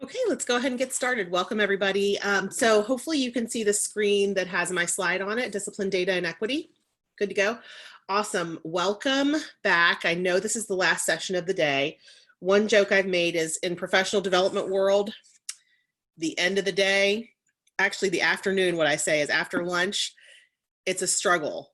Okay, let's go ahead and get started. Welcome, everybody. So hopefully you can see the screen that has my slide on it, Discipline, Data, and Equity. Good to go. Awesome. Welcome back. I know this is the last session of the day. One joke I've made is in professional development world, the end of the day, actually the afternoon, what I say is after lunch, it's a struggle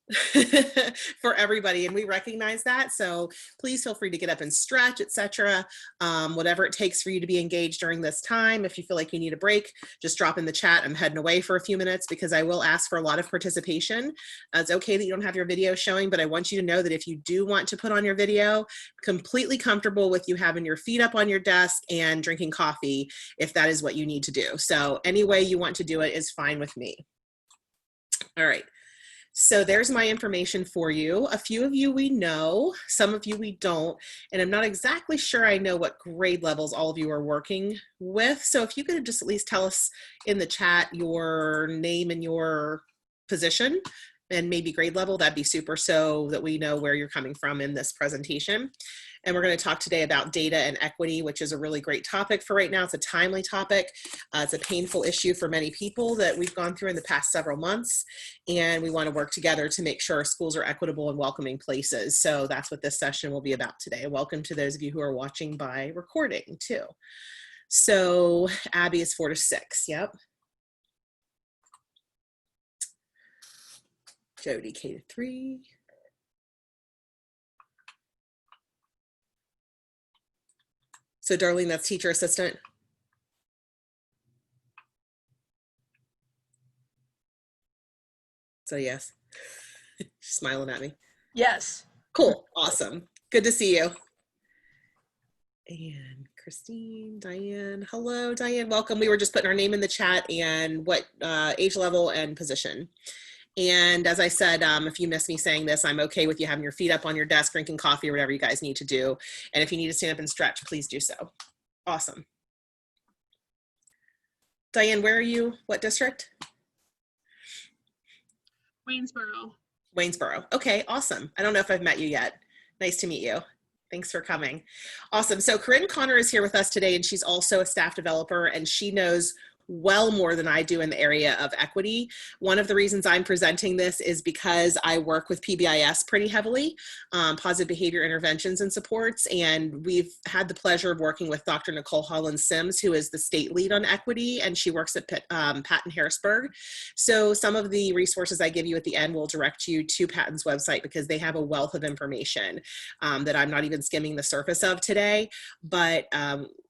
for everybody, and we recognize that. So please feel free to get up and stretch, etc. Whatever it takes for you to be engaged during this time. If you feel like you need a break, just drop in the chat. I'm heading away for a few minutes because I will ask for a lot of participation. It's okay that you don't have your video showing, but I want you to know that if you do want to put on your video, completely comfortable with you having your feet up on your desk and drinking coffee if that is what you need to do. So any way you want to do it is fine with me. All right. So there's my information for you. A few of you we know, some of you we don't, and I'm not exactly sure I know what grade levels all of you are working with. So if you could just at least tell us in the chat your name and your position and maybe grade level, that'd be super, so that we know where you're coming from in this presentation. And we're going to talk today about data and equity, which is a really great topic for right now. It's a timely topic. It's a painful issue for many people that we've gone through in the past several months. And we want to work together to make sure our schools are equitable and welcoming places. So that's what this session will be about today. Welcome to those of you who are watching by recording too. So Abby is 4 to 6. Yep. Jody, K to 3. So Darlene, that's teacher assistant. So yes, she's smiling at me. Yes. Cool, awesome. Good to see you. And Christine, Diane, hello, Diane, welcome. We were just putting our name in the chat and what age level and position. And as I said, if you miss me saying this, I'm okay with you having your feet up on your desk, drinking coffee or whatever you guys need to do. And if you need to stand up and stretch, please do so. Awesome. Diane, where are you? What district? Waynesboro. Waynesboro. Okay, awesome. I don't know if I've met you yet. Nice to meet you. Thanks for coming. Awesome. So Corinne Connor is here with us today, and she's also a staff developer, and she knows well more than I do in the area of equity. One of the reasons I'm presenting this is because I work with PBIS pretty heavily, positive behavior interventions and supports, and we've had the pleasure of working with Dr. Nicole Holland-Sims, who is the state lead on equity, and she works at Patton Harrisburg. So some of the resources I give you at the end will direct you to Patton's website because they have a wealth of information that I'm not even skimming the surface of today, but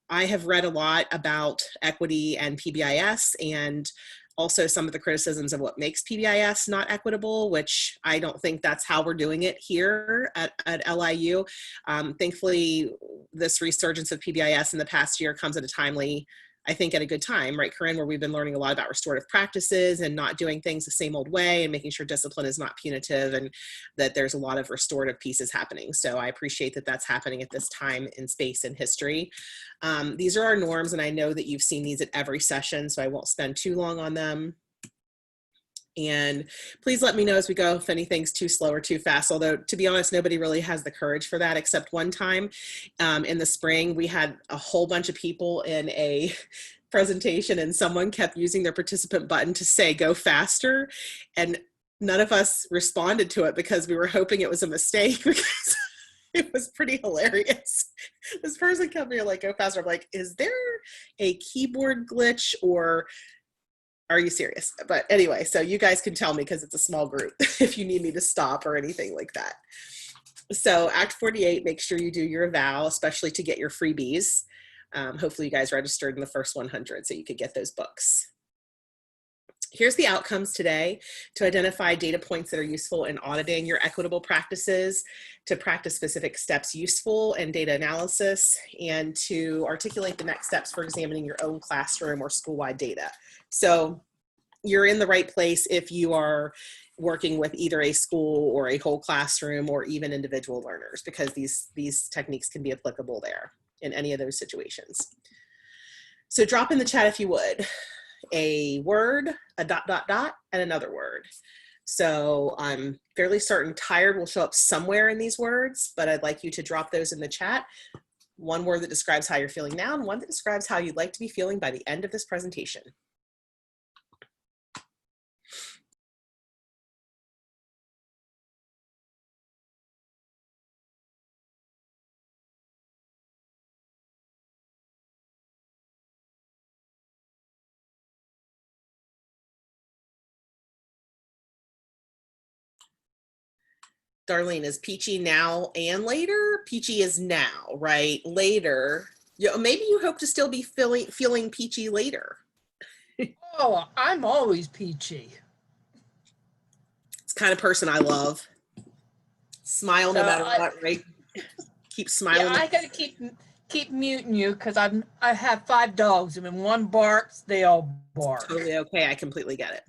I have read a lot about equity and PBIS, and also some of the criticisms of what makes PBIS not equitable, which I don't think that's how we're doing it here at LIU. Thankfully, this resurgence of PBIS in the past year comes at a timely, I think, at a good time, right, Corinne, where we've been learning a lot about restorative practices and not doing things the same old way and making sure discipline is not punitive and that there's a lot of restorative pieces happening. So I appreciate that that's happening at this time in space and history. These are our norms, and I know that you've seen these at every session, so I won't spend too long on them. And please let me know as we go if anything's too slow or too fast, although to be honest, nobody really has the courage for that, except one time in the spring, we had a whole bunch of people in a presentation and someone kept using their participant button to say, go faster. And none of us responded to it because we were hoping it was a mistake because it was pretty hilarious. This person kept being like, go faster. I'm like, is there a keyboard glitch or are you serious? But anyway, so you guys can tell me because it's a small group if you need me to stop or anything like that. So Act 48, make sure you do your eval, especially to get your freebies. Hopefully you guys registered in the first 100 so you could get those books. Here's the outcomes today: to identify data points that are useful in auditing your equitable practices, to practice specific steps useful in data analysis, and to articulate the next steps for examining your own classroom or school-wide data. So you're in the right place if you are working with either a school or a whole classroom or even individual learners, because these techniques can be applicable there in any of those situations. So drop in the chat if you would. A word, a ... and another word. So I'm fairly certain tired will show up somewhere in these words, but I'd like you to drop those in the chat. One word that describes how you're feeling now, and one that describes how you'd like to be feeling by the end of this presentation. Darlene, is peachy now and later? Peachy is now, right? Later, maybe you hope to still be feeling peachy later. Oh, I'm always peachy. It's the kind of person I love. Smile no matter what, right? Keep smiling. Yeah, I gotta keep muting you because I have 5 dogs, and when one barks, they all bark. Totally okay. I completely get it.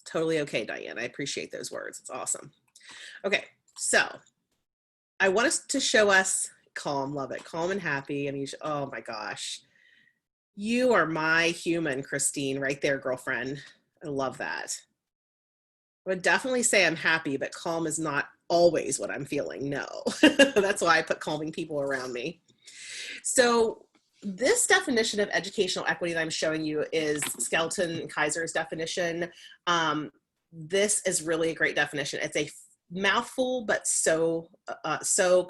Totally okay, Diane. I appreciate those words. It's awesome. Okay, so I want us to show us calm, love it, calm and happy. And oh my gosh, you are my human, Christine, right there, girlfriend. I love that. I would definitely say I'm happy, but calm is not always what I'm feeling. No, that's why I put calming people around me. So this definition of educational equity that I'm showing you is Skelton and Kaiser's definition. This is really a great definition. It's a mouthful, but so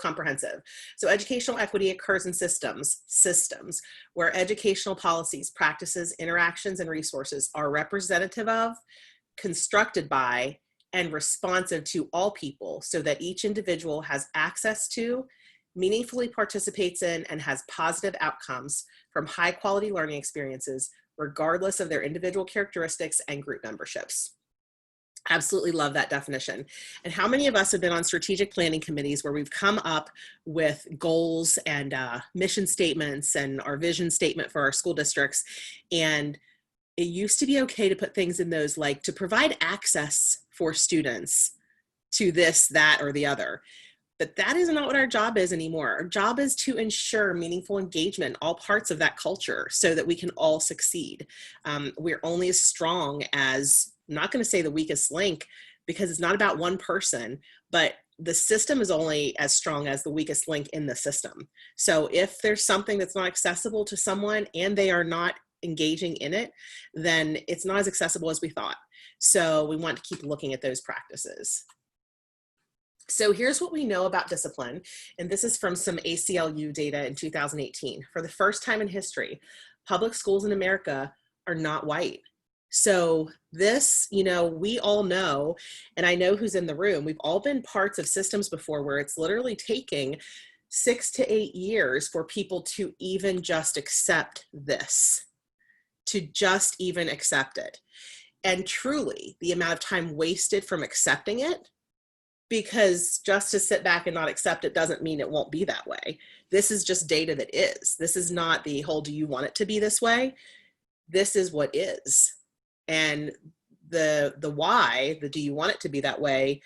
comprehensive. So educational equity occurs in systems where educational policies, practices, interactions, and resources are representative of, constructed by, and responsive to all people so that each individual has access to, meaningfully participates in, and has positive outcomes from high quality learning experiences, regardless of their individual characteristics and group memberships. Absolutely love that definition. And how many of us have been on strategic planning committees where we've come up with goals and mission statements and our vision statement for our school districts, and it used to be okay to put things in those like to provide access for students to this, that, or the other. But that is not what our job is anymore. Our job is to ensure meaningful engagement in all parts of that culture so that we can all succeed. We're only as strong as, I'm not going to say the weakest link, because it's not about one person, but the system is only as strong as the weakest link in the system. So if there's something that's not accessible to someone and they are not engaging in it, then it's not as accessible as we thought. So we want to keep looking at those practices. So here's what we know about discipline, and this is from some ACLU data in 2018. For the first time in history, public schools in America are not white. So this, we all know, and I know who's in the room, we've all been parts of systems before where it's literally taking 6 to 8 years for people to even just accept this, to just even accept it. And truly, the amount of time wasted from accepting it, because just to sit back and not accept it doesn't mean it won't be that way. This is just data that is. This is not the whole, do you want it to be this way? This is what is. And the why, the do you want it to be that way,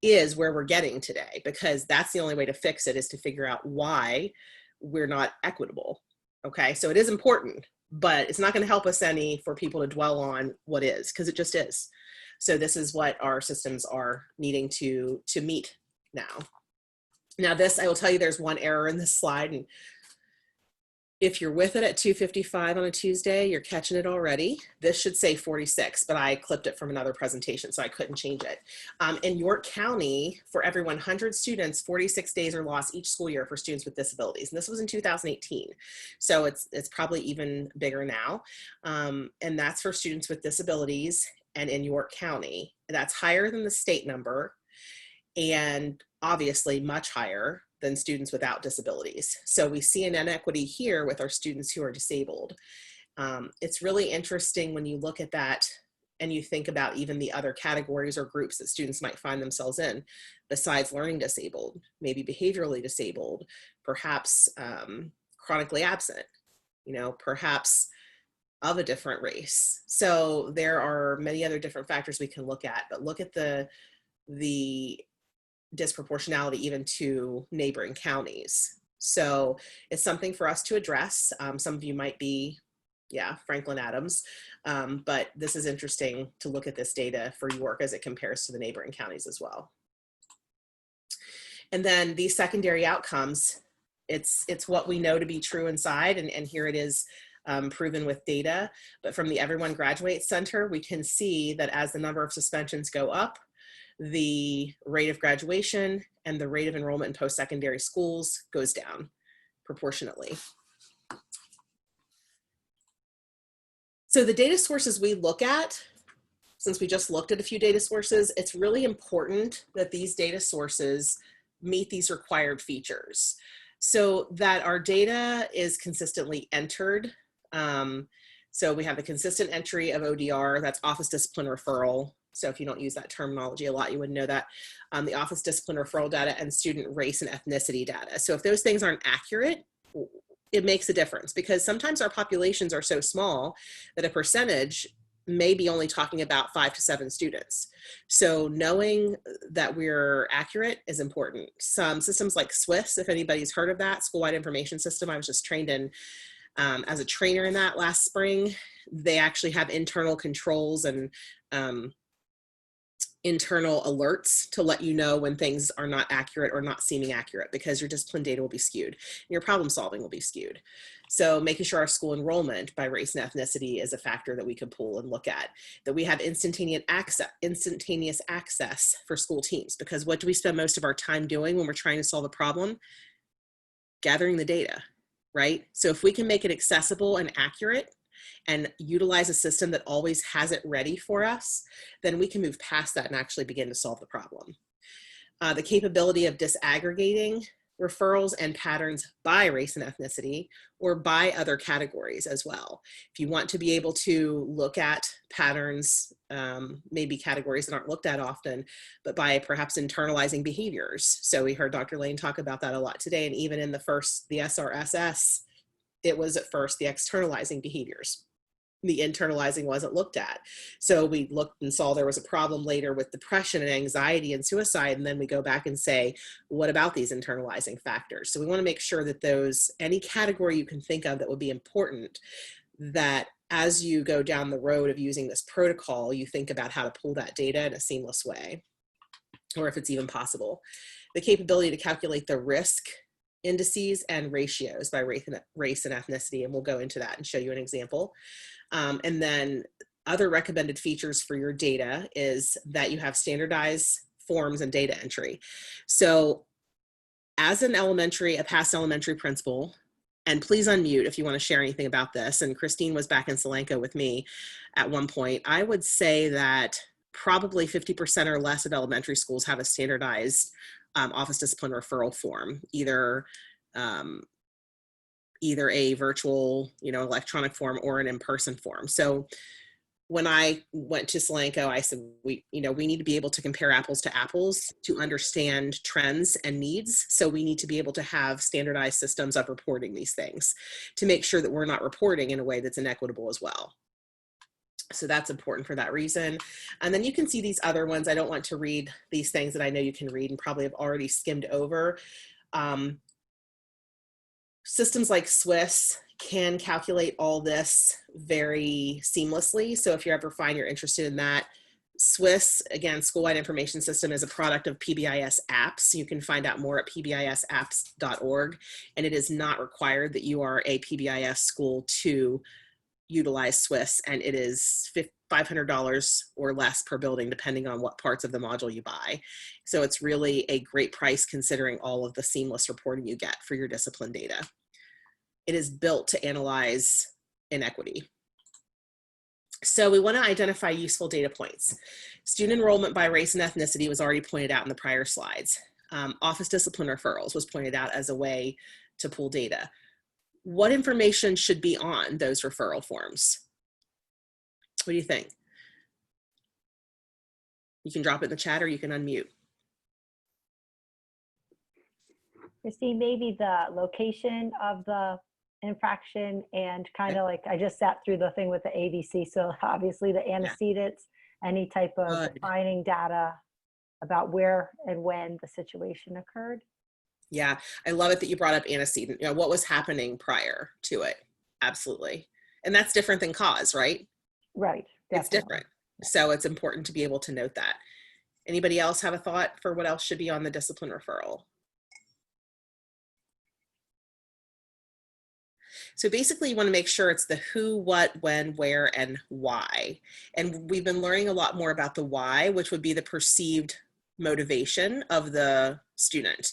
is where we're getting today, because that's the only way to fix it, is to figure out why we're not equitable. Okay, so it is important, but it's not going to help us any for people to dwell on what is, because it just is. So this is what our systems are needing to meet now. Now this, I will tell you, there's one error in this slide, and if you're with it at 2:55 on a Tuesday, you're catching it already. This should say 46, but I clipped it from another presentation, so I couldn't change it. In York County, for every 100 students, 46 days are lost each school year for students with disabilities. And this was in 2018. So it's probably even bigger now. And that's for students with disabilities, and in York County. That's higher than the state number, and obviously much higher than students without disabilities. So we see an inequity here with our students who are disabled. It's really interesting when you look at that and you think about even the other categories or groups that students might find themselves in, besides learning disabled, maybe behaviorally disabled, perhaps chronically absent, perhaps of a different race. So there are many other different factors we can look at, but look at the disproportionality even to neighboring counties. So it's something for us to address. Some of you might be, Franklin Adams, but this is interesting to look at this data for York as it compares to the neighboring counties as well. And then these secondary outcomes, it's what we know to be true inside, and here it is proven with data. But from the Everyone Graduates Center, we can see that as the number of suspensions go up, the rate of graduation and the rate of enrollment in post-secondary schools goes down proportionately. So the data sources we look at, since we just looked at a few data sources, it's really important that these data sources meet these required features so that our data is consistently entered. So we have the consistent entry of ODR, that's office discipline referral. So if you don't use that terminology a lot, you wouldn't know that. The office discipline referral data and student race and ethnicity data. So if those things aren't accurate, it makes a difference, because sometimes our populations are so small that a percentage may be only talking about 5 to 7 students. So knowing that we're accurate is important. Some systems like Swiss, if anybody's heard of that, school-wide information system, I was just trained in as a trainer in that last spring. They actually have internal controls and internal alerts to let you know when things are not accurate or not seeming accurate, because your discipline data will be skewed and your problem solving will be skewed. So making sure our school enrollment by race and ethnicity is a factor that we can pull and look at, that we have instantaneous access for school teams, because what do we spend most of our time doing when we're trying to solve a problem? Gathering the data, right? So if we can make it accessible and accurate and utilize a system that always has it ready for us, then we can move past that and actually begin to solve the problem. The capability of disaggregating referrals and patterns by race and ethnicity, or by other categories as well. If you want to be able to look at patterns, maybe categories that aren't looked at often, but by perhaps internalizing behaviors. So we heard Dr. Lane talk about that a lot today, and even in the SRSS, it was at first the externalizing behaviors. The internalizing wasn't looked at. So we looked and saw there was a problem later with depression and anxiety and suicide. And then we go back and say, what about these internalizing factors? So we want to make sure that any category you can think of that would be important, that as you go down the road of using this protocol, you think about how to pull that data in a seamless way, or if it's even possible. The capability to calculate the risk indices and ratios by race and ethnicity, and we'll go into that and show you an example. And then other recommended features for your data is that you have standardized forms and data entry. So as a past elementary principal, and please unmute if you want to share anything about this, and Christine was back in Solanco with me at one point, I would say that probably 50% or less of elementary schools have a standardized office discipline referral form, either a virtual, electronic form, or an in-person form. So when I went to Solanco, I said, we need to be able to compare apples to apples to understand trends and needs. So we need to be able to have standardized systems of reporting these things to make sure that we're not reporting in a way that's inequitable as well. So that's important for that reason. And then you can see these other ones. I don't want to read these things that I know you can read and probably have already skimmed over. Systems like Swiss can calculate all this very seamlessly. So if you ever find you're interested in that, Swiss, again, school-wide information system, is a product of PBIS apps. You can find out more at pbisapps.org. And it is not required that you are a PBIS school to utilize Swiss, and it is $500 or less per building, depending on what parts of the module you buy. So it's really a great price considering all of the seamless reporting you get for your discipline data. It is built to analyze inequity. So we want to identify useful data points. Student enrollment by race and ethnicity was already pointed out in the prior slides. Office discipline referrals was pointed out as a way to pull data. What information should be on those referral forms? What do you think? You can drop it in the chat or you can unmute. Christine, maybe the location of the infraction, and kind of like, I just sat through the thing with the ABC. So obviously the antecedents, any type of defining data about where and when the situation occurred. Yeah, I love it that you brought up antecedent, what was happening prior to it. Absolutely. And that's different than cause, right? Right. Definitely. It's different. So it's important to be able to note that. Anybody else have a thought for what else should be on the discipline referral? So basically you want to make sure it's the who, what, when, where, and why. And we've been learning a lot more about the why, which would be the perceived motivation of the student.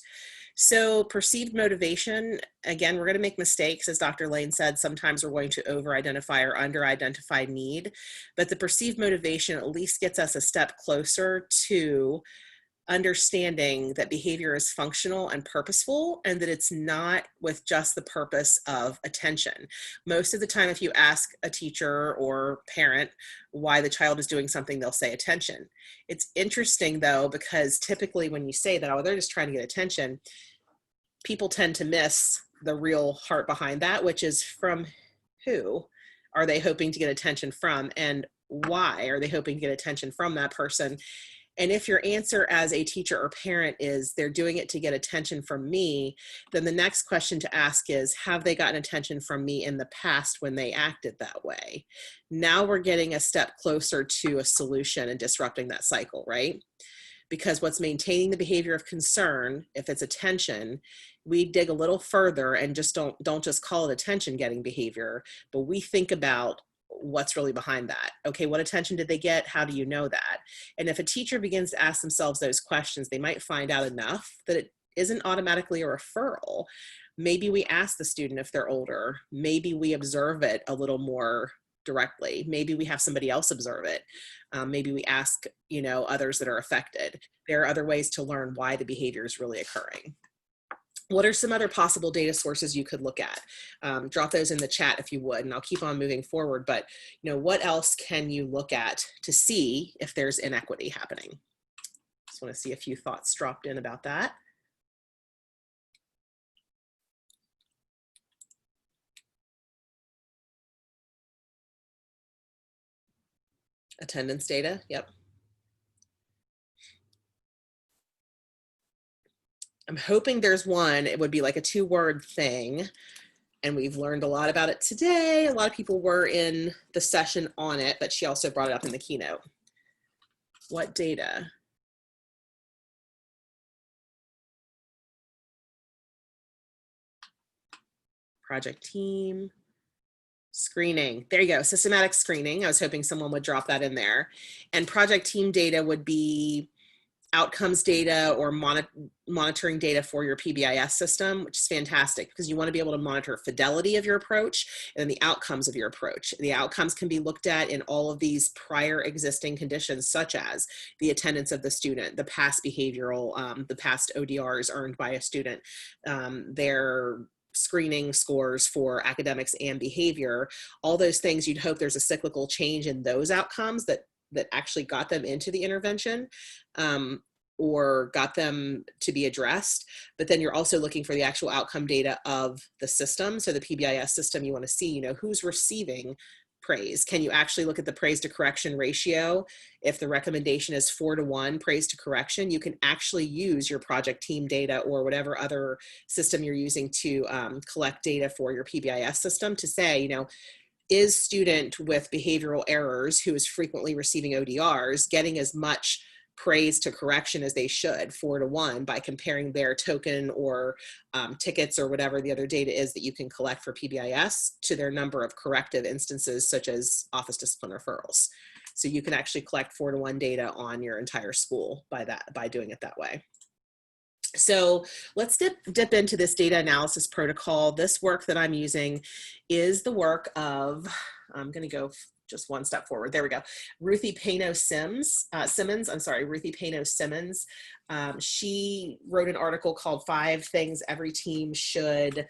So perceived motivation, again, we're going to make mistakes. As Dr. Lane said, sometimes we're going to over-identify or under-identify need, but the perceived motivation at least gets us a step closer to understanding that behavior is functional and purposeful, and that it's not with just the purpose of attention. Most of the time, if you ask a teacher or parent why the child is doing something, they'll say attention. It's interesting though, because typically when you say that, oh, they're just trying to get attention, people tend to miss the real heart behind that, which is from who are they hoping to get attention from, and why are they hoping to get attention from that person? And if your answer as a teacher or parent is they're doing it to get attention from me, then the next question to ask is, have they gotten attention from me in the past when they acted that way? Now we're getting a step closer to a solution and disrupting that cycle, right? Because what's maintaining the behavior of concern, if it's attention, we dig a little further and just don't just call it attention getting behavior, but we think about what's really behind that. Okay, what attention did they get? How do you know that? And if a teacher begins to ask themselves those questions, they might find out enough that it isn't automatically a referral. Maybe we ask the student if they're older. Maybe we observe it a little more directly. Maybe we have somebody else observe it. Maybe we ask, others that are affected. There are other ways to learn why the behavior is really occurring. What are some other possible data sources you could look at? Drop those in the chat if you would, and I'll keep on moving forward. But what else can you look at to see if there's inequity happening? Just want to see a few thoughts dropped in about that. Attendance data, yep. I'm hoping there's one. It would be like a 2-word thing. And we've learned a lot about it today. A lot of people were in the session on it, but she also brought it up in the keynote. What data? Project team. Screening. There you go. Systematic screening. I was hoping someone would drop that in there. And project team data would be outcomes data or monitoring data for your PBIS system, which is fantastic because you want to be able to monitor fidelity of your approach and the outcomes of your approach. The outcomes can be looked at in all of these prior existing conditions, such as the attendance of the student, the past behavioral, the past ODRs earned by a student, their screening scores for academics and behavior. All those things, you'd hope there's a cyclical change in those outcomes that actually got them into the intervention or got them to be addressed. But then you're also looking for the actual outcome data of the system. So the PBIS system, you want to see, who's receiving praise. Can you actually look at the praise to correction ratio? If the recommendation is 4-to-1 praise to correction, you can actually use your project team data or whatever other system you're using to collect data for your PBIS system to say, is student with behavioral errors who is frequently receiving ODRs getting as much praise to correction as they should, 4-to-1, by comparing their token or tickets or whatever the other data is that you can collect for PBIS to their number of corrective instances, such as office discipline referrals. So you can actually collect 4-to-1 data on your entire school by doing it that way. So let's dip into this data analysis protocol. This work that I'm using is the work of, I'm going to go just one step forward. There we go. Ruthie Pano-Simmons. Ruthie Pano-Simmons. She wrote an article called 5 questions every team should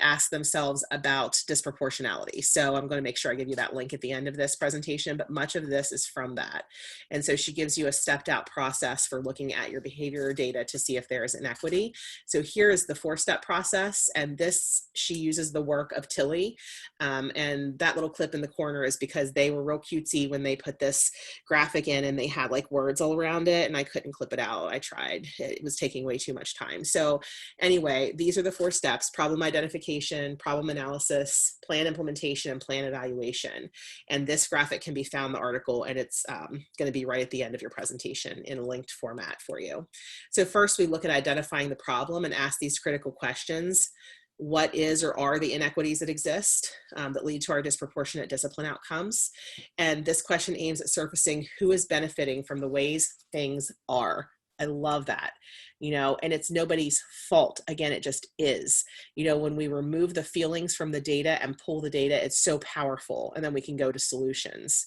ask themselves about disproportionality. So I'm going to make sure I give you that link at the end of this presentation, but much of this is from that. And so she gives you a stepped out process for looking at your behavior data to see if there is inequity. So here is the 4-step process. And this, she uses the work of Tilly. And that little clip in the corner is because they were real cutesy when they put this graphic in and they had like words all around it and I couldn't clip it out. I tried, it was taking way too much time. So anyway, these are the 4 steps: problem identification, problem analysis, plan implementation, and plan evaluation. And this graphic can be found in the article, and it's going to be right at the end of your presentation in a linked format for you. So first we look at identifying the problem and ask these critical questions. what is or are the inequities that exist that lead to our disproportionate discipline outcomes. And this question aims at surfacing who is benefiting from the ways things are. I love that, you know, and it's nobody's fault. Again, it just is. You know, when we remove the feelings from the data and pull the data, it's so powerful. And then we can go to solutions.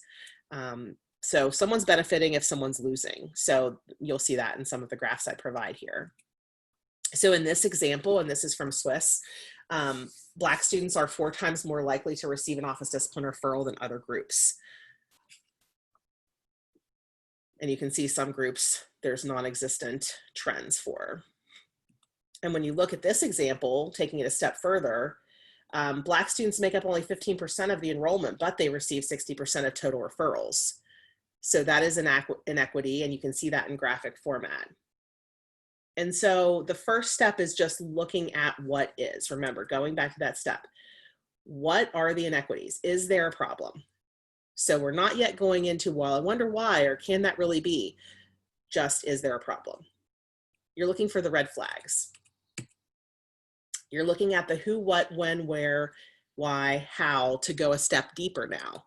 So someone's benefiting if someone's losing. So you'll see that in some of the graphs I provide here. So in this example, and this is from Swiss, Black students are 4 times more likely to receive an office discipline referral than other groups. And you can see some groups there's non-existent trends for. And when you look at this example, taking it a step further, Black students make up only 15% of the enrollment, but they receive 60% of total referrals. So that is an inequity, and you can see that in graphic format. And so the first step is just looking at what is. Remember, going back to that step. What are the inequities? Is there a problem? So we're not yet going into, well, I wonder why, or can that really be? Just, is there a problem? You're looking for the red flags. You're looking at the who, what, when, where, why, how, to go a step deeper now.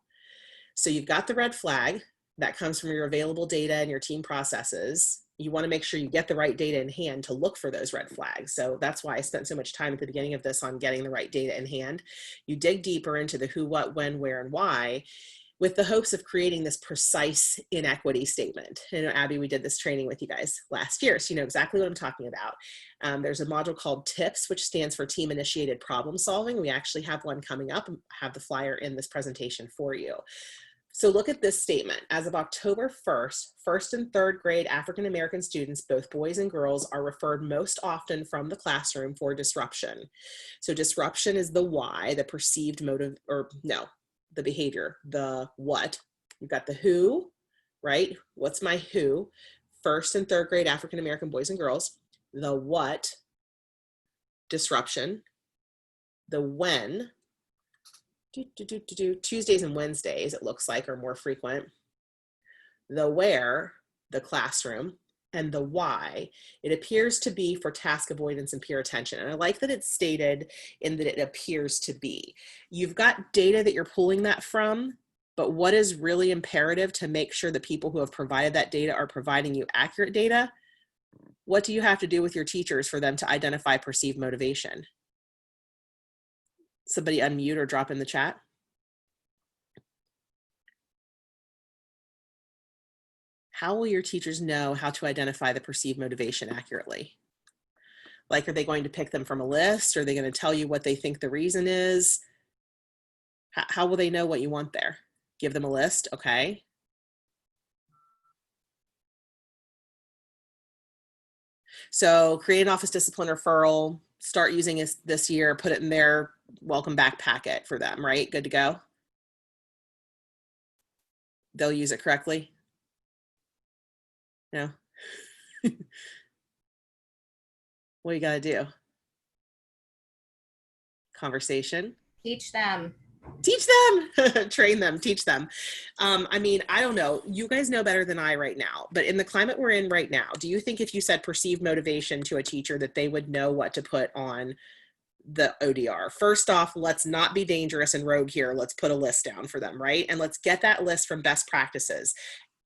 So you've got the red flag that comes from your available data and your team processes. You want to make sure you get the right data in hand to look for those red flags. So that's why I spent so much time at the beginning of this on getting the right data in hand. You dig deeper into the who, what, when, where, and why, with the hopes of creating this precise inequity statement. And Abby, we did this training with you guys last year, so you know exactly what I'm talking about. There's a module called TIPS, which stands for Team Initiated Problem Solving. We actually have one coming up and have the flyer in this presentation for you. So look at this statement. As of October 1st, first and third grade African-American students, both boys and girls, are referred most often from the classroom for disruption. So disruption is the why, the perceived motive, or no, the behavior, the what. You've got the who, right? What's my who? First and third grade African-American boys and girls. The what, disruption. The when, Tuesdays and Wednesdays, it looks like, are more frequent. The where, the classroom, and the why, it appears to be for task avoidance and peer attention. And I like that it's stated in that it appears to be. You've got data that you're pulling that from, but what is really imperative to make sure the people who have provided that data are providing you accurate data? What do you have to do with your teachers for them to identify perceived motivation? Somebody unmute or drop in the chat. How will your teachers know how to identify the perceived motivation accurately? Like, are they going to pick them from a list? Are they going to tell you what they think the reason is? How will they know what you want there? Give them a list, okay. So create an office discipline referral, start using it this year, put it in their welcome back packet for them, right? Good to go. They'll use it correctly. No. What do you got to do? Conversation. Teach them. Teach them. Train them, teach them. I mean, I don't know. You guys know better than I right now, but in the climate we're in right now, do you think if you said perceived motivation to a teacher that they would know what to put on the ODR? First off, let's not be dangerous and rogue here. Let's put a list down for them, right? And let's get that list from best practices.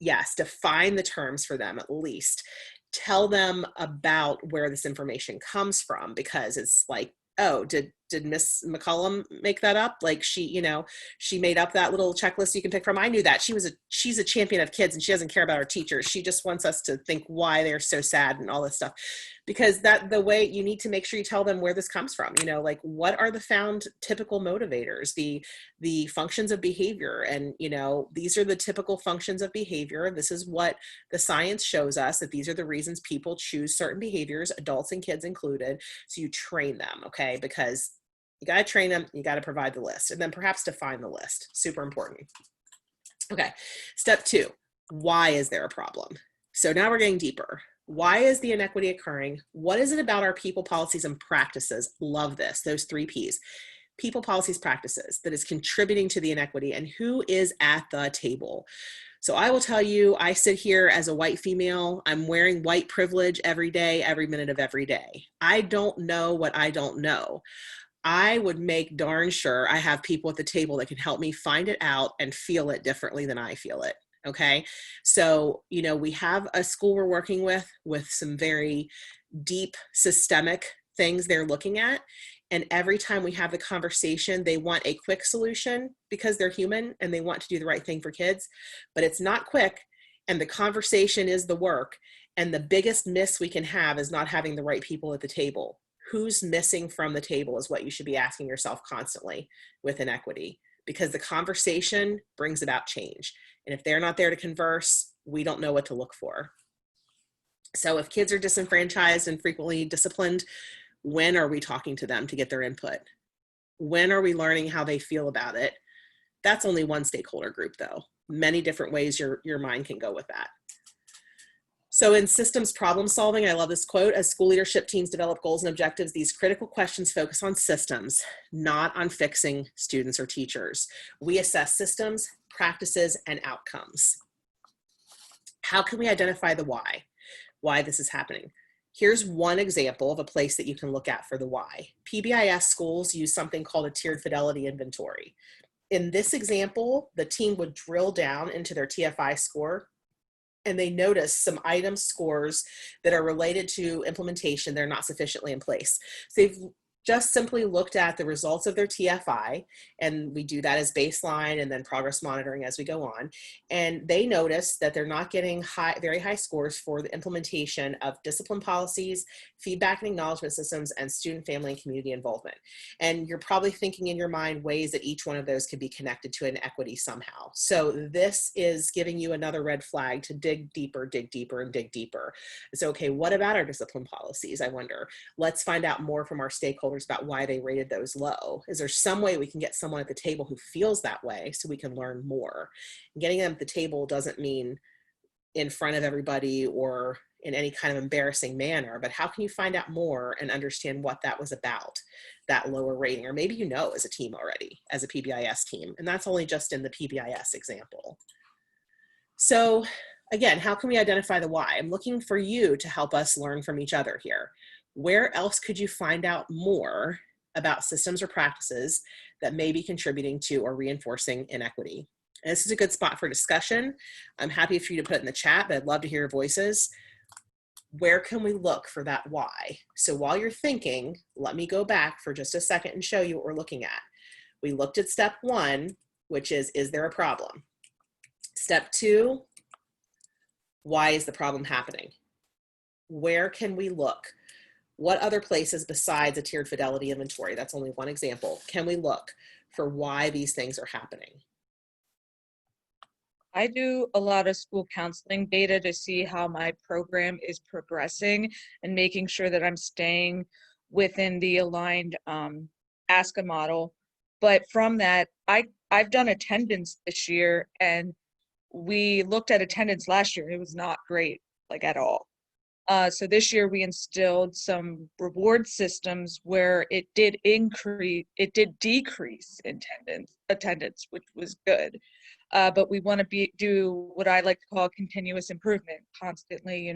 Yes, define the terms for them at least. Tell them about where this information comes from, because it's like, oh, did Miss McCullum make that up? Like, she, you know, she made up that little checklist you can pick from. I knew that. She's a champion of kids, and she doesn't care about her teachers. She just wants us to think why they're so sad and all this stuff. Because the way you need to make sure you tell them where this comes from, you know, like, what are the found typical motivators, the functions of behavior. And, you know, these are the typical functions of behavior. This is what the science shows us, that these are the reasons people choose certain behaviors, adults and kids included. So you train them, okay? Because you got to train them, you got to provide the list, and then perhaps define the list. Super important. Okay, step 2, why is there a problem? So now we're getting deeper. Why is the inequity occurring? What is it about our people, policies, and practices? Love this, those 3 Ps. People, policies, practices that is contributing to the inequity, and who is at the table. So I will tell you, I sit here as a white female. I'm wearing white privilege every day, every minute of every day. I don't know what I don't know. I would make darn sure I have people at the table that can help me find it out and feel it differently than I feel it. Okay. So, we have a school we're working with some very deep systemic things they're looking at. And every time we have the conversation, they want a quick solution because they're human and they want to do the right thing for kids, but it's not quick. And the conversation is the work. And the biggest miss we can have is not having the right people at the table. Who's missing from the table is what you should be asking yourself constantly with inequity, because the conversation brings about change. And if they're not there to converse, we don't know what to look for. So if kids are disenfranchised and frequently disciplined, when are we talking to them to get their input? When are we learning how they feel about it? That's only one stakeholder group though. Many different ways your mind can go with that. So in systems problem solving, I love this quote: as school leadership teams develop goals and objectives, these critical questions focus on systems, not on fixing students or teachers. We assess systems, practices, and outcomes. How can we identify the why this is happening? Here's one example of a place that you can look at for the why. PBIS schools use something called a tiered fidelity inventory. In this example, the team would drill down into their TFI score, and they notice some item scores that are related to implementation. They're not sufficiently in place. So they've just simply looked at the results of their TFI, and we do that as baseline and then progress monitoring as we go on. And they notice that they're not getting very high scores for the implementation of discipline policies, feedback and acknowledgement systems, and student, family, and community involvement. And you're probably thinking in your mind ways that each one of those could be connected to inequity somehow. So this is giving you another red flag to dig deeper, and dig deeper. So, okay, what about our discipline policies? I wonder. Let's find out more from our stakeholders about why they rated those low. Is there some way we can get someone at the table who feels that way so we can learn more? Getting them at the table doesn't mean in front of everybody or in any kind of embarrassing manner, but how can you find out more and understand what that was about, that lower rating? Or maybe as a team already, as a PBIS team, and that's only just in the PBIS example. So again, how can we identify the why? I'm looking for you to help us learn from each other here. Where else could you find out more about systems or practices that may be contributing to or reinforcing inequity? And this is a good spot for discussion. I'm happy for you to put it in the chat, but I'd love to hear your voices. Where can we look for that why? So while you're thinking, let me go back for just a second and show you what we're looking at. We looked at step 1, which is there a problem? Step 2, why is the problem happening? Where can we look? What other places besides a tiered fidelity inventory, that's only one example, can we look for why these things are happening? I do a lot of school counseling data to see how my program is progressing and making sure that I'm staying within the aligned ASCA model. But from that, I've done attendance this year, and we looked at attendance last year. It was not great, like at all. So this year we instilled some reward systems where it did decrease attendance, which was good. But we want to do what I like to call continuous improvement, constantly,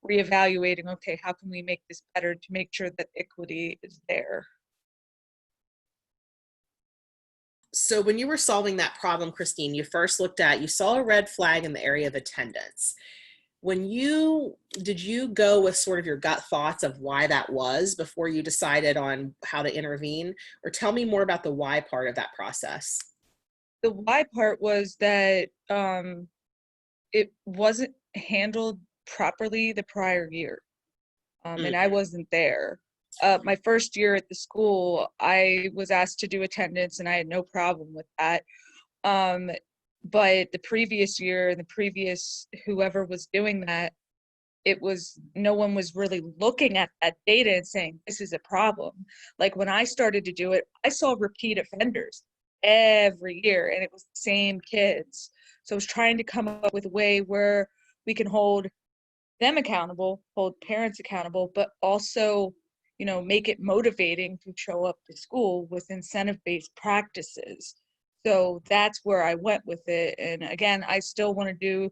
reevaluating, okay, how can we make this better to make sure that equity is there? So when you were solving that problem, Christine, you saw a red flag in the area of attendance. Did you go with sort of your gut thoughts of why that was before you decided on how to intervene? Or tell me more about the why part of that process. The why part was that it wasn't handled properly the prior year, and I wasn't there. My first year at the school, I was asked to do attendance, and I had no problem with that. But the previous year, whoever was doing that, no one was really looking at that data and saying, this is a problem. Like when I started to do it, I saw repeat offenders every year, and it was the same kids. So I was trying to come up with a way where we can hold them accountable, hold parents accountable, but also, make it motivating to show up to school with incentive-based practices. So that's where I went with it. And again, I still want to do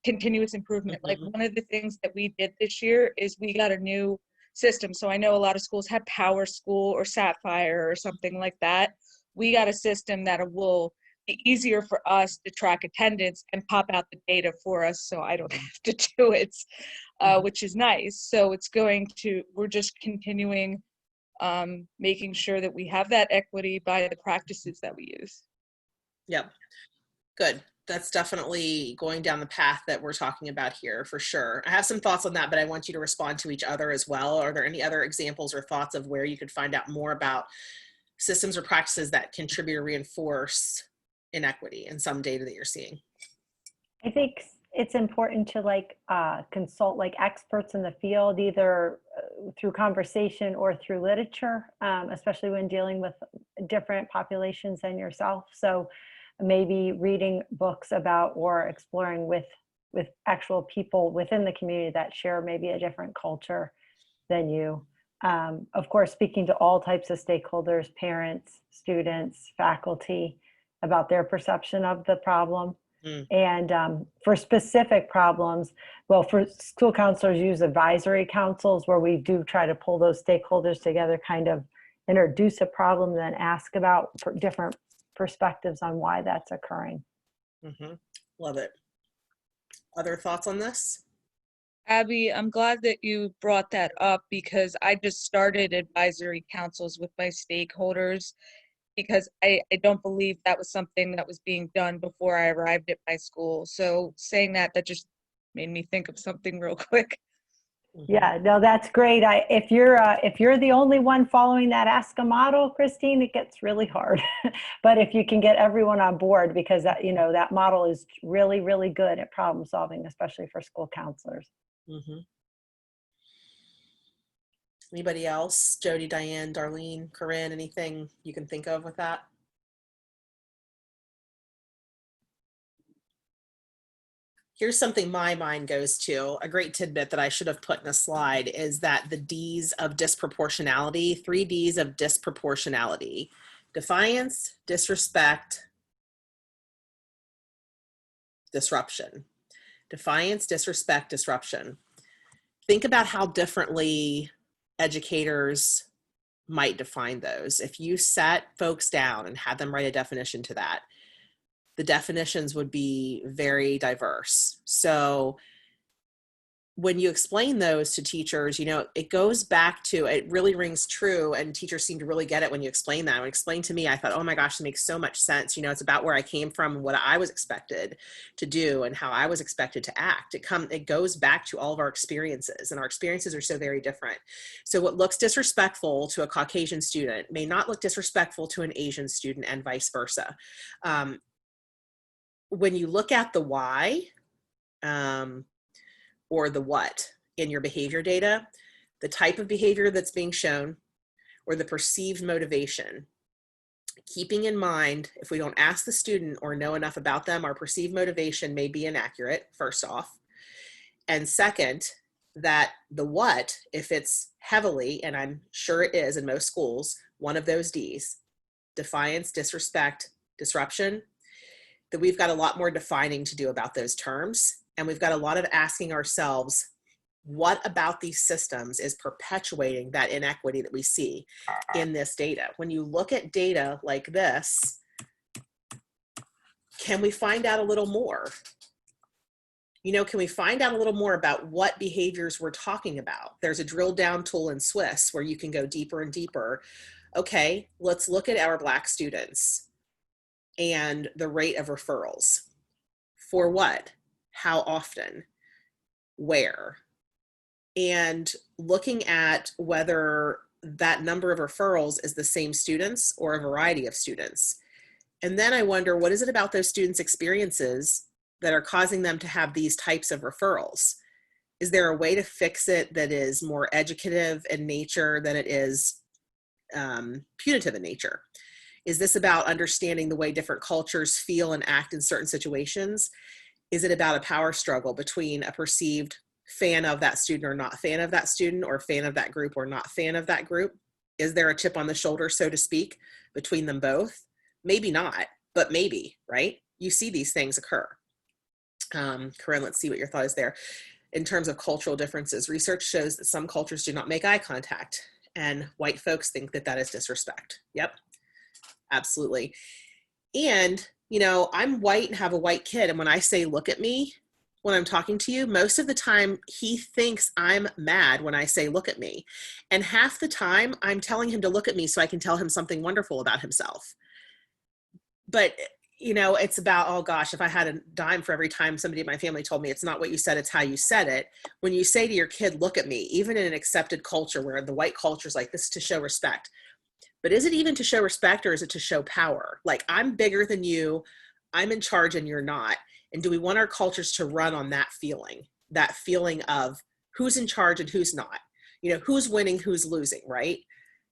continuous improvement. Like one of the things that we did this year is we got a new system. So I know a lot of schools have Power School or Sapphire or something like that. We got a system that will be easier for us to track attendance and pop out the data for us, so I don't have to do it, which is nice. So we're just continuing making sure that we have that equity by the practices that we use. Yep. Good. That's definitely going down the path that we're talking about here for sure. I have some thoughts on that, but I want you to respond to each other as well. Are there any other examples or thoughts of where you could find out more about systems or practices that contribute or reinforce inequity in some data that you're seeing? I think it's important to consult experts in the field, either through conversation or through literature, especially when dealing with different populations than yourself. So maybe reading books about or exploring with actual people within the community that share maybe a different culture than you. Of course, speaking to all types of stakeholders, parents, students, faculty, about their perception of the problem. And for specific problems, well, for school counselors use advisory councils where we do try to pull those stakeholders together, kind of introduce a problem, then ask about different perspectives on why that's occurring. Love it. Other thoughts on this? Abby, I'm glad that you brought that up because I just started advisory councils with my stakeholders because I don't believe that was something that was being done before I arrived at my school. So saying that just made me think of something real quick. Yeah, no, that's great. If you're the only one following that ASCA model, Christine, it gets really hard. But if you can get everyone on board, because that model is really, really good at problem solving, especially for school counselors. Anybody else? Jody, Diane, Darlene, Corinne, anything you can think of with that? Here's something my mind goes to. A great tidbit that I should have put in a slide is that the D's of disproportionality, 3 D's of disproportionality: defiance, disrespect, disruption. Defiance, disrespect, disruption. Think about how differently educators might define those. If you sat folks down and had them write a definition to that, the definitions would be very diverse. So when you explain those to teachers, it goes back to, it really rings true, and teachers seem to really get it when you explain that. When you explain to me, I thought, oh my gosh, it makes so much sense. It's about where I came from and what I was expected to do and how I was expected to act. It goes back to all of our experiences, and our experiences are so very different. So what looks disrespectful to a Caucasian student may not look disrespectful to an Asian student, and vice versa. When you look at the why, or the what in your behavior data, the type of behavior that's being shown, or the perceived motivation, keeping in mind, if we don't ask the student or know enough about them, our perceived motivation may be inaccurate, first off. And second, that the what, if it's heavily, and I'm sure it is in most schools, one of those D's, defiance, disrespect, disruption, that we've got a lot more defining to do about those terms. And we've got a lot of asking ourselves, what about these systems is perpetuating that inequity that we see in this data? When you look at data like this, can we find out a little more? Can we find out a little more about what behaviors we're talking about? There's a drill down tool in Swiss where you can go deeper and deeper. Okay, let's look at our Black students and the rate of referrals. For what? How often? Where? And looking at whether that number of referrals is the same students or a variety of students. And then I wonder, what is it about those students' experiences that are causing them to have these types of referrals? Is there a way to fix it that is more educative in nature than it is punitive in nature? Is this about understanding the way different cultures feel and act in certain situations? Is it about a power struggle between a perceived fan of that student or not fan of that student, or fan of that group or not fan of that group? Is there a chip on the shoulder, so to speak, between them both? Maybe not, but maybe, right? You see these things occur. Corinne, let's see what your thought is there. in terms of cultural differences. Research shows that some cultures do not make eye contact, and white folks think that that is disrespect. Yep, absolutely. And, you know, I'm white and have a white kid. And when I say, look at me, when I'm talking to you, most of the time he thinks I'm mad when I say, look at me. And half the time I'm telling him to look at me so I can tell him something wonderful about himself. But, you know, it's about, oh gosh, if I had a dime for every time somebody in my family told me it's not what you said, it's how you said it. When you say to your kid, look at me, even in an accepted culture where the white culture is like, this is to show respect. But is it even to show respect, or is it to show power? Like, I'm bigger than you, I'm in charge and you're not. And do we want our cultures to run on that feeling of who's in charge and who's not? You know, who's winning, who's losing, right?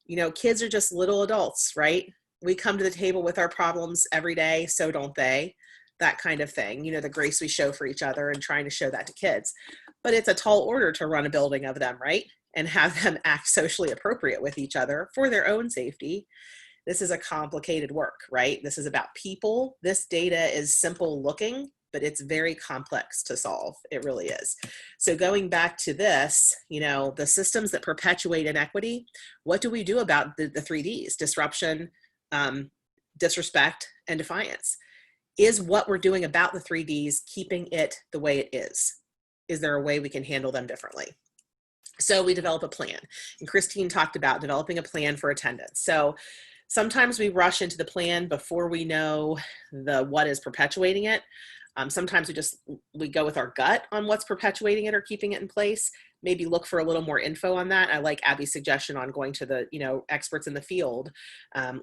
You know, kids are just little adults, right? We come to the table with our problems every day, so don't they? That kind of thing. You know, the grace we show for each other and trying to show that to kids. But it's a tall order to run a building of them, right? And have them act socially appropriate with each other for their own safety. This is a complicated work, right? This is about people. This data is simple looking, but it's very complex to solve. It really is. So going back to this, you know, the systems that perpetuate inequity, what do we do about the 3Ds? Disruption, disrespect, and defiance. Is what we're doing about the 3Ds keeping it the way it is? Is there a way we can handle them differently? So we develop a plan. And Christine talked about developing a plan for attendance. So sometimes we rush into the plan before we know what is perpetuating it. Sometimes we go with our gut on what's perpetuating it or keeping it in place. Maybe look for a little more info on that. I like Abby's suggestion on going to the, you know, experts in the field,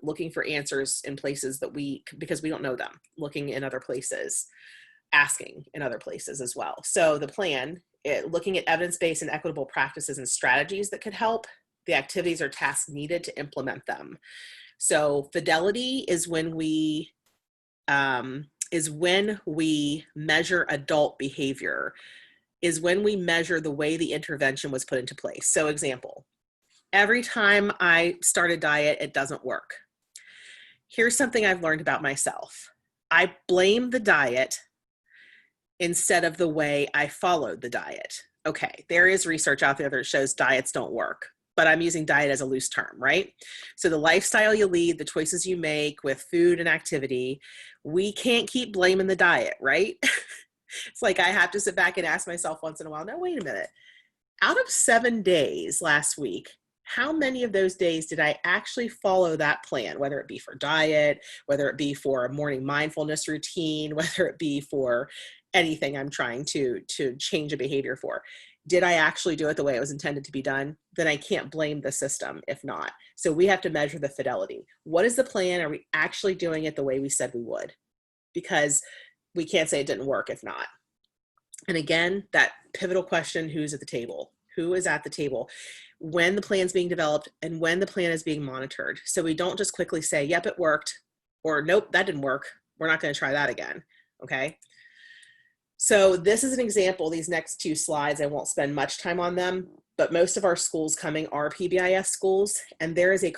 looking for answers in places that because we don't know them, looking in other places, asking in other places as well. So the plan, looking at evidence-based and equitable practices and strategies that could help, the activities or tasks needed to implement them. So fidelity is when we measure adult behavior, is when we measure the way the intervention was put into place. So example, every time I start a diet, it doesn't work. Here's something I've learned about myself. I blame the diet instead of the way I followed the diet. Okay, there is research out there that shows diets don't work, but I'm using diet as a loose term, right? So the lifestyle you lead, the choices you make with food and activity, we can't keep blaming the diet, right? It's like I have to sit back and ask myself once in a while, no, wait a minute. Out of 7 days last week, how many of those days did I actually follow that plan, whether it be for diet, whether it be for a morning mindfulness routine, whether it be for anything I'm trying to change a behavior for? Did I actually do it the way it was intended to be done? Then I can't blame the system if not. So we have to measure the fidelity. What is the plan? Are we actually doing it the way we said we would? Because we can't say it didn't work if not. And again, that pivotal question, who's at the table? Who is at the table when the plan's being developed and when the plan is being monitored? So we don't just quickly say, yep, it worked, or nope, that didn't work. We're not going to try that again. Okay. So this is an example. These next 2 slides, I won't spend much time on them, but most of our schools coming are PBIS schools, and there is a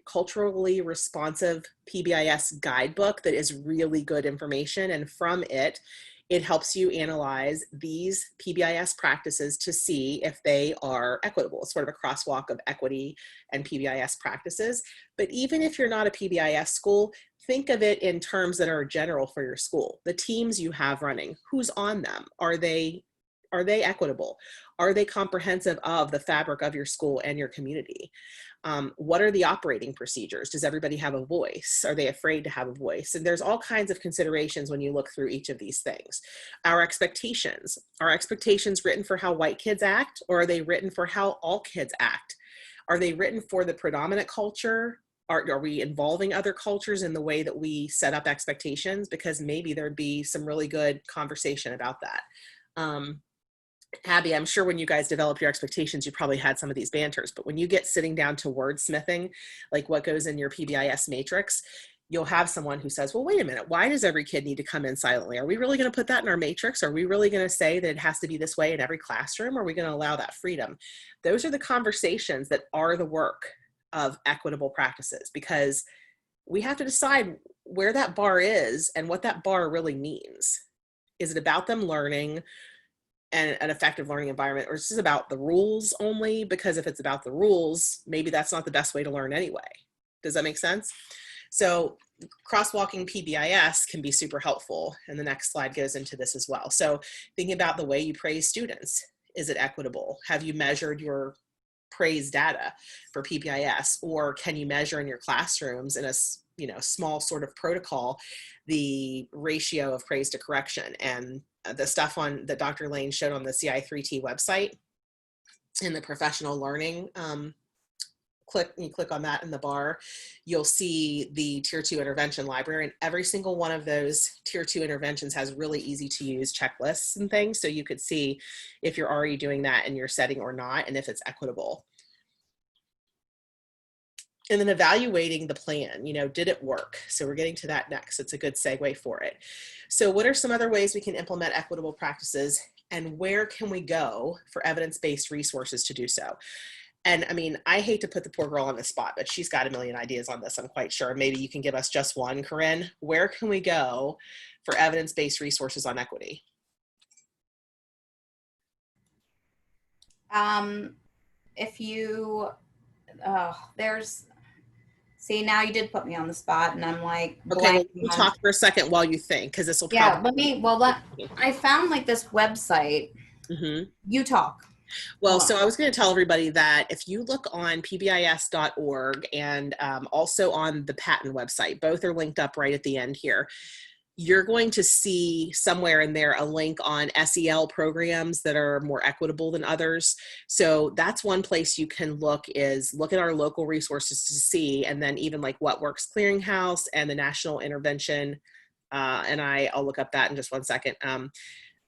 culturally responsive PBIS guidebook that is really good information, and from it helps you analyze these PBIS practices to see if they are equitable. It's sort of a crosswalk of equity and PBIS practices. But even if you're not a PBIS school, think of it in terms that are general for your school. The teams you have running, who's on them? Are they equitable? Are they comprehensive of the fabric of your school and your community? What are the operating procedures? Does everybody have a voice? Are they afraid to have a voice? And there's all kinds of considerations when you look through each of these things. Are expectations written for how white kids act, or are they written for how all kids act? Are they written for the predominant culture? Are we involving other cultures in the way that we set up expectations? Because maybe there'd be some really good conversation about that. Abby, I'm sure when you guys develop your expectations, you probably had some of these banters, but when you get sitting down to wordsmithing, like what goes in your PBIS matrix, you'll have someone who says, well, wait a minute, why does every kid need to come in silently? Are we really going to put that in our matrix? Are we really going to say that it has to be this way in every classroom? Are we going to allow that freedom? Those are the conversations that are the work of equitable practices, because we have to decide where that bar is and what that bar really means. Is it about them learning? and an effective learning environment, or is this about the rules only? Because if it's about the rules, maybe that's not the best way to learn anyway. Does that make sense? So crosswalking PBIS can be super helpful. And the next slide goes into this as well. So thinking about the way you praise students. Is it equitable? Have you measured your praise data for PBIS? Or can you measure in your classrooms in a small sort of protocol the ratio of praise to correction? And the stuff on that Dr. Lane showed on the CI3T website in the professional learning, you click on that in the bar, you'll see the tier 2 intervention library, and every single one of those tier 2 interventions has really easy to use checklists and things. So you could see if you're already doing that in your setting or not, and if it's equitable. And then evaluating the plan, did it work? So we're getting to that next. It's a good segue for it. So what are some other ways we can implement equitable practices, and where can we go for evidence-based resources to do so? And I mean, I hate to put the poor girl on the spot, but she's got a million ideas on this, I'm quite sure. Maybe you can give us just one, Corinne. Where can we go for evidence-based resources on equity? If you, see, now you did put me on the spot, and I'm like, okay, well, we'll talk for a second while you think, because this will probably. I found like this website. Mm-hmm. You talk. Well, so I was going to tell everybody that if you look on PBIS.org and also on the patent website, both are linked up right at the end here, you're going to see somewhere in there a link on SEL programs that are more equitable than others. So that's one place you can look at our local resources to see, and then even like What Works Clearinghouse and the National Intervention, and I'll look up that in just one second.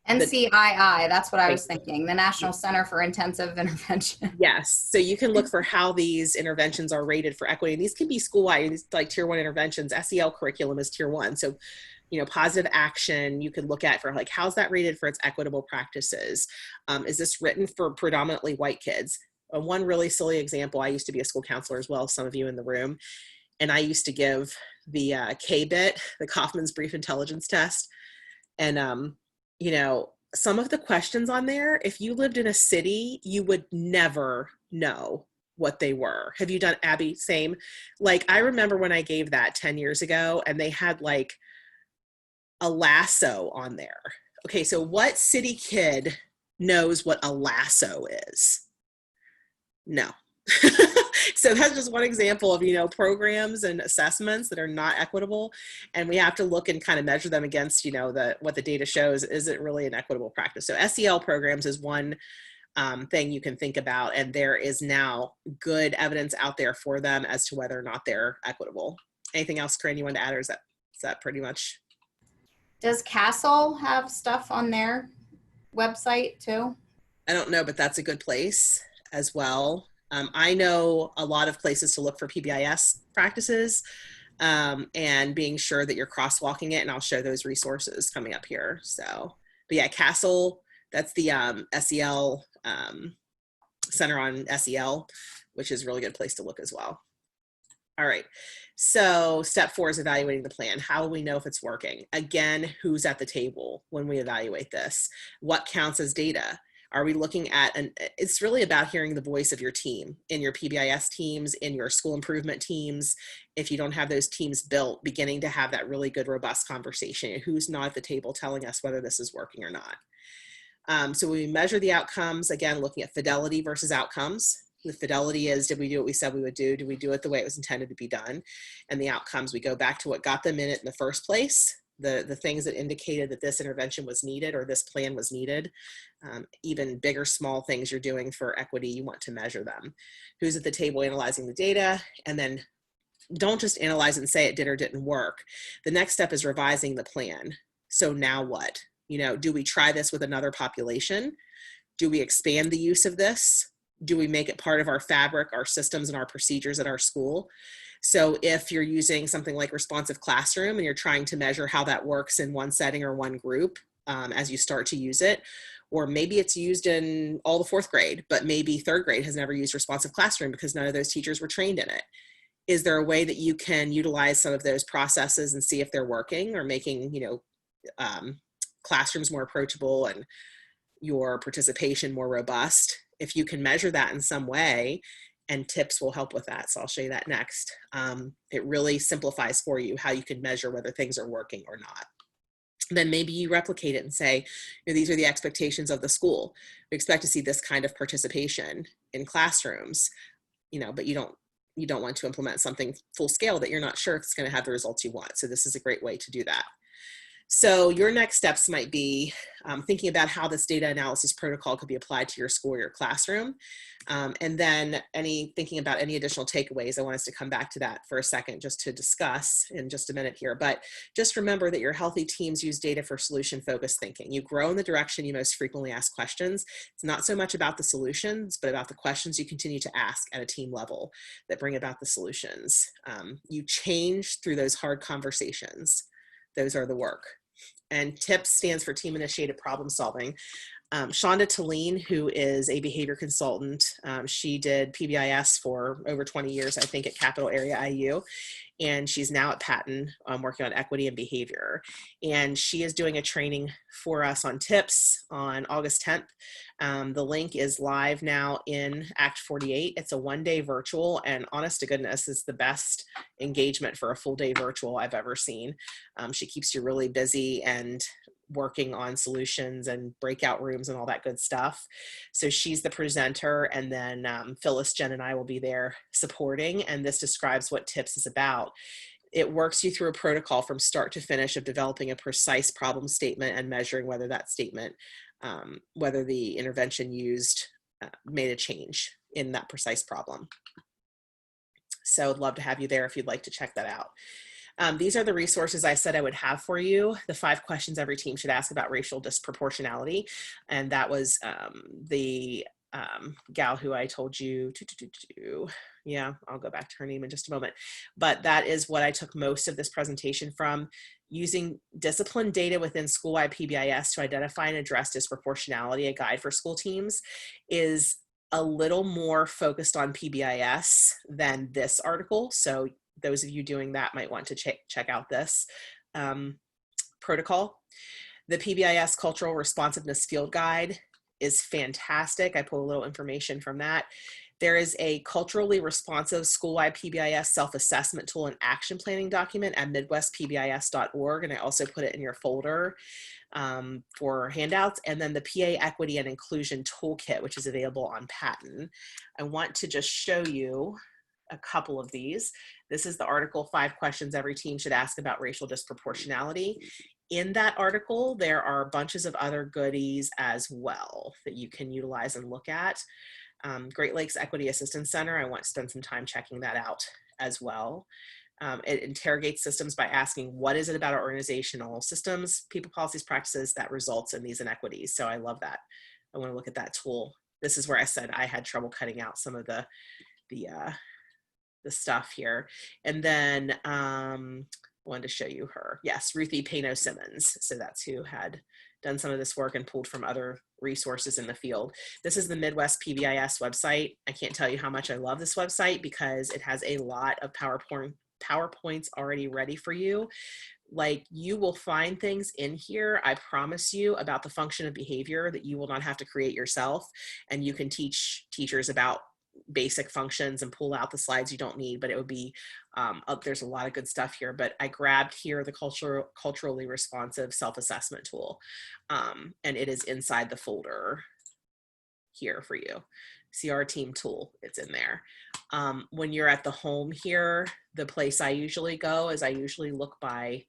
NCII, that's what I was thinking, the National Center for Intensive Intervention. Yes, so you can look for how these interventions are rated for equity. And these can be school-wide, these like tier 1 interventions. SEL curriculum is tier 1. So, positive action, you could look at for like, how's that rated for its equitable practices? Is this written for predominantly white kids? One really silly example, I used to be a school counselor as well, some of you in the room, and I used to give the KBIT, the Kaufman's Brief Intelligence Test. And, some of the questions on there, if you lived in a city, you would never know what they were. Have you done, Abby? Same. Like, I remember when I gave that 10 years ago, and they had like a lasso on there. Okay, so what city kid knows what a lasso is? No. So that's just one example of, programs and assessments that are not equitable. And we have to look and kind of measure them against, what the data shows. Is it really an equitable practice? So SEL programs is one thing you can think about. And there is now good evidence out there for them as to whether or not they're equitable. Anything else, Corinne, you want to add, or is that pretty much? Does Castle have stuff on their website too? I don't know, but that's a good place as well. I know a lot of places to look for PBIS practices, and being sure that you're crosswalking it, and I'll show those resources coming up here. So, but yeah, Castle, that's the SEL Center on SEL, which is a really good place to look as well. All right, so step 4 is evaluating the plan. How do we know if it's working? Again, who's at the table when we evaluate this? What counts as data? Are we looking at, it's really about hearing the voice of your team, in your PBIS teams, in your school improvement teams. If you don't have those teams built, beginning to have that really good, robust conversation. Who's not at the table telling us whether this is working or not? So when we measure the outcomes, again, looking at fidelity versus outcomes. The fidelity is, did we do what we said we would do? Did we do it the way it was intended to be done? And the outcomes, we go back to what got them in it in the first place. The things that indicated that this intervention was needed or this plan was needed. Even bigger, small things you're doing for equity, you want to measure them. Who's at the table analyzing the data? And then don't just analyze and say it did or didn't work. The next step is revising the plan. So now what? Do we try this with another population? Do we expand the use of this? Do we make it part of our fabric, our systems, and our procedures at our school? So if you're using something like responsive classroom and you're trying to measure how that works in one setting or one group as you start to use it, or maybe it's used in all the 4th grade, but maybe 3rd grade has never used responsive classroom because none of those teachers were trained in it. Is there a way that you can utilize some of those processes and see if they're working or making, classrooms more approachable and, your participation more robust. If you can measure that in some way, and tips will help with that. So I'll show you that next. It really simplifies for you how you can measure whether things are working or not. Then maybe you replicate it and say, these are the expectations of the school. We expect to see this kind of participation in classrooms, but you don't want to implement something full scale that you're not sure if it's going to have the results you want. So this is a great way to do that. So your next steps might be thinking about how this data analysis protocol could be applied to your school or your classroom. And then thinking about any additional takeaways. I want us to come back to that for a second just to discuss in just a minute here. But just remember that your healthy teams use data for solution-focused thinking. You grow in the direction you most frequently ask questions. It's not so much about the solutions, but about the questions you continue to ask at a team level that bring about the solutions. You change through those hard conversations. Those are the work. And TIPS stands for Team Initiated Problem Solving. Shonda Talene, who is a behavior consultant, she did PBIS for over 20 years, I think, at Capital Area IU. And she's now at Patton working on equity and behavior. And she is doing a training for us on TIPS on August 10th. The link is live now in Act 48. It's a one-day virtual, and honest to goodness, it's the best engagement for a full-day virtual I've ever seen. She keeps you really busy and working on solutions and breakout rooms and all that good stuff. So she's the presenter, and then Phyllis, Jen, and I will be there supporting, and this describes what TIPS is about. It works you through a protocol from start to finish of developing a precise problem statement and measuring whether that statement, whether the intervention used made a change in that precise problem. So I'd love to have you there if you'd like to check that out. These are the resources I said I would have for you. The 5 questions every team should ask about racial disproportionality. And that was the gal who I told you yeah, I'll go back to her name in just a moment. But that is what I took most of this presentation from. Using discipline data within school-wide PBIS to identify and address disproportionality, a guide for school teams, is a little more focused on PBIS than this article. So those of you doing that might want to check out this protocol. The PBIS Cultural Responsiveness Field Guide is fantastic. I pulled a little information from that. There is a culturally responsive school-wide PBIS self-assessment tool and action planning document at midwestpbis.org, and I also put it in your folder for handouts. And then the PA Equity and Inclusion Toolkit, which is available on Patton. I want to just show you a couple of these. This is the article, 5 questions every team should ask about racial disproportionality. In that article, there are bunches of other goodies as well that you can utilize and look at. Great Lakes Equity Assistance Center, I want to spend some time checking that out as well. It interrogates systems by asking, what is it about our organizational systems, people, policies, practices that results in these inequities? So I love that. I want to look at that tool. This is where I said I had trouble cutting out some of the stuff here. And then I wanted to show you her. Yes, Ruthie Pano Simmons. So that's who had done some of this work and pulled from other resources in the field. This is the Midwest PBIS website. I can't tell you how much I love this website because it has a lot of PowerPoints already ready for you. Like, you will find things in here, I promise you, about the function of behavior that you will not have to create yourself. And you can teach teachers about basic functions and pull out the slides you don't need, but it would be, there's a lot of good stuff here, but I grabbed here the culturally responsive self-assessment tool, and it is inside the folder here for you. See our team tool, it's in there. When you're at the home here, the place I usually go is I usually look by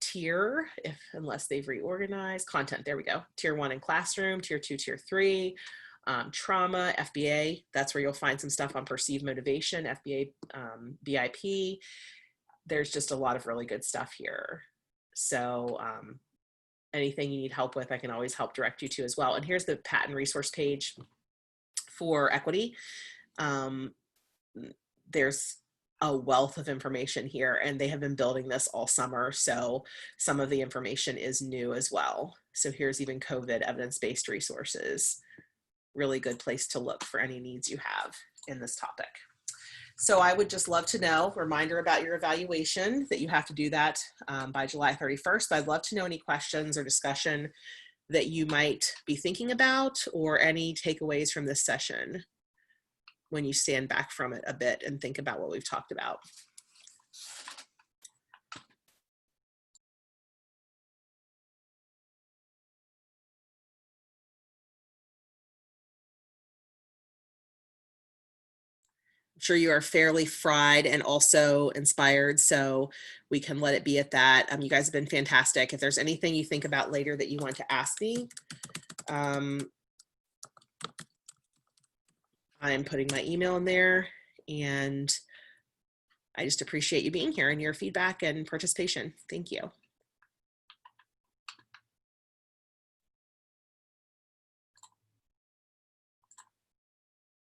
tier, unless they've reorganized content. There we go. Tier 1 in classroom, tier 2, tier 3. Trauma, FBA, that's where you'll find some stuff on perceived motivation, FBA, BIP. There's just a lot of really good stuff here. So anything you need help with, I can always help direct you to as well. And here's the Patton resource page for equity. There's a wealth of information here, and they have been building this all summer. So some of the information is new as well. So here's even COVID evidence-based resources. Really good place to look for any needs you have in this topic. So I would just love to know, reminder about your evaluation, that you have to do that by July 31st. I'd love to know any questions or discussion that you might be thinking about, or any takeaways from this session when you stand back from it a bit and think about what we've talked about. Sure you are fairly fried and also inspired, so we can let it be at that. You guys have been fantastic. If there's anything you think about later that you want to ask me, I'm putting my email in there, and I just appreciate you being here and your feedback and participation. Thank you.